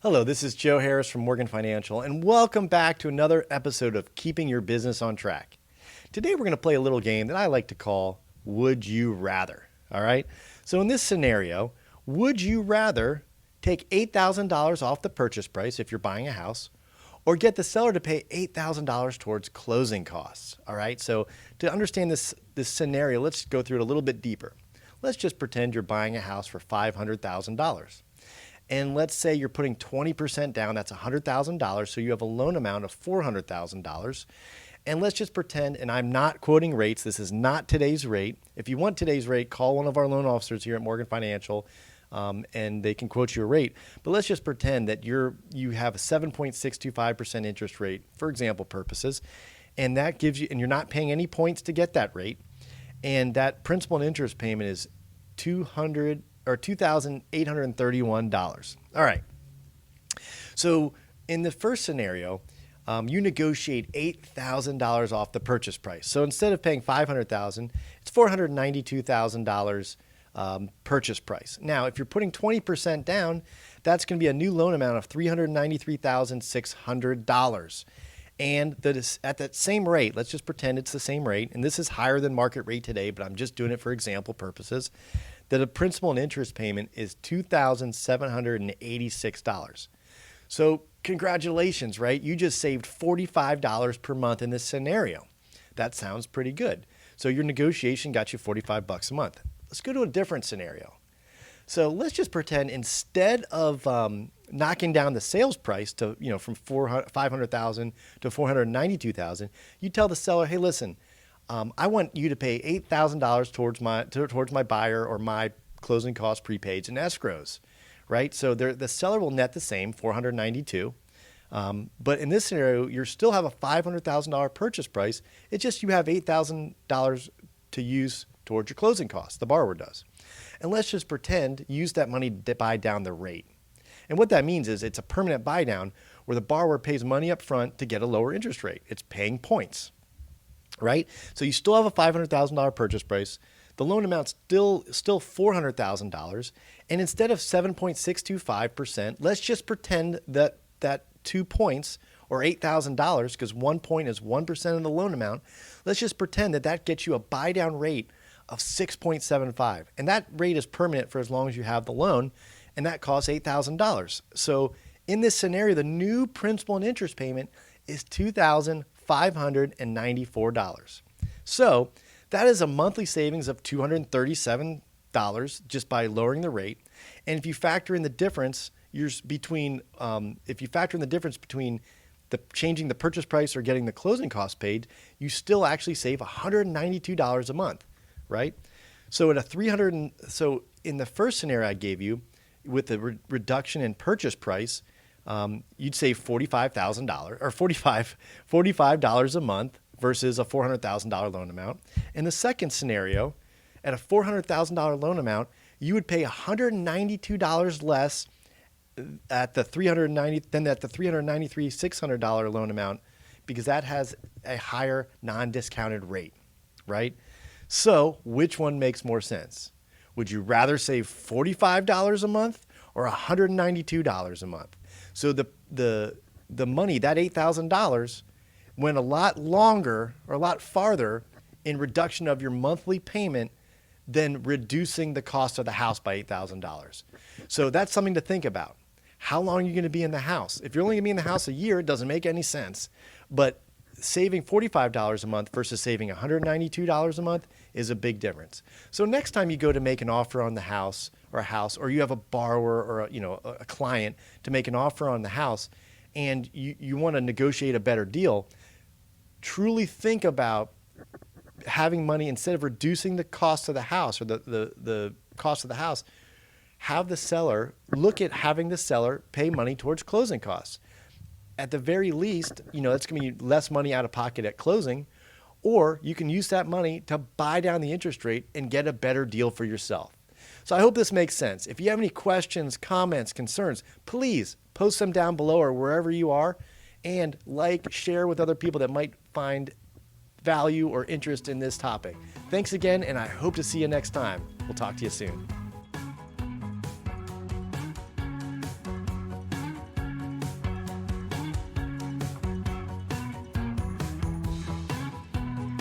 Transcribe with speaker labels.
Speaker 1: Hello, this is Joe Harris from Morgan Financial, and welcome back to another episode of Keeping Your Business on Track. Today we're going to play a little game that I like to call Would You Rather. All right? So in this scenario, would you rather take $8,000 off the purchase price if you're buying a house, or get the seller to pay $8,000 towards closing costs? All right? So to understand this scenario, let's go through it a little bit deeper. Let's just pretend you're buying a house for $500,000. And let's say you're putting 20% down, that's $100,000, so you have a loan amount of $400,000. And let's just pretend, and I'm not quoting rates, this is not today's rate. If you want today's rate, call one of our loan officers here at Morgan Financial, and they can quote you a rate. But let's just pretend that you have a 7.625% interest rate, for example purposes, and that gives you, and you're not paying any points to get that rate, and that principal and interest payment is $2,831. All right. So in the first scenario, you negotiate $8,000 off the purchase price. So instead of paying $500,000, it's $492,000 purchase price. Now, if you're putting 20% down, that's going to be a new loan amount of $393,600. And that is at that same rate. Let's just pretend it's the same rate. And this is higher than market rate today, but I'm just doing it for example purposes. That a principal and interest payment is $2,786. So congratulations, right? You just saved $45 per month in this scenario. That sounds pretty good. So your negotiation got you $45 a month. Let's go to a different scenario. So let's just pretend instead of knocking down the sales price to, from $500,000 to $492,000, you tell the seller, hey, listen, I want you to pay $8,000 towards my buyer or my closing costs, prepaids, and escrows, right? So the seller will net the same, $492,000. But in this scenario, you still have a $500,000 purchase price. It's just you have $8,000 to use towards your closing costs. The borrower does. And let's just pretend use that money to buy down the rate. And what that means is it's a permanent buy down where the borrower pays money up front to get a lower interest rate. It's paying points. Right? So you still have a $500,000 purchase price. The loan amount's still $400,000. And instead of 7.625%, let's just pretend that 2 points or $8,000, because 1 point is 1% of the loan amount, let's just pretend that gets you a buy down rate of 6.75. And that rate is permanent for as long as you have the loan, and that costs $8,000. So in this scenario, the new principal and interest payment is $2,594. So that is a monthly savings of $237 just by lowering the rate. And if you factor in the difference between changing the purchase price or getting the closing costs paid, you still actually save $192 a month, right? So in the first scenario I gave you, with the reduction in purchase price, you'd save $45,000 or $45 a month versus a $400,000 loan amount. In the second scenario, at a $400,000 loan amount, you would pay $192 less at the $393,600 loan amount, because that has a higher non-discounted rate, right? So which one makes more sense? Would you rather save $45 a month or $192 a month? So the money, that $8,000, went a lot longer or a lot farther in reduction of your monthly payment than reducing the cost of the house by $8,000. So that's something to think about. How long are you going to be in the house? If you're only going to be in the house a year, it doesn't make any sense. But saving $45 a month versus saving $192 a month is a big difference. So next time you go to make an offer on the house, or you have a borrower or a client to make an offer on the house, and you want to negotiate a better deal, truly think about having money, instead of reducing the cost of the house or the cost of the house, look at having the seller pay money towards closing costs. At the very least, that's going to be less money out of pocket at closing, or you can use that money to buy down the interest rate and get a better deal for yourself. So I hope this makes sense. If you have any questions, comments, concerns, please post them down below or wherever you are, and share with other people that might find value or interest in this topic. Thanks again, and I hope to see you next time. We'll talk to you soon.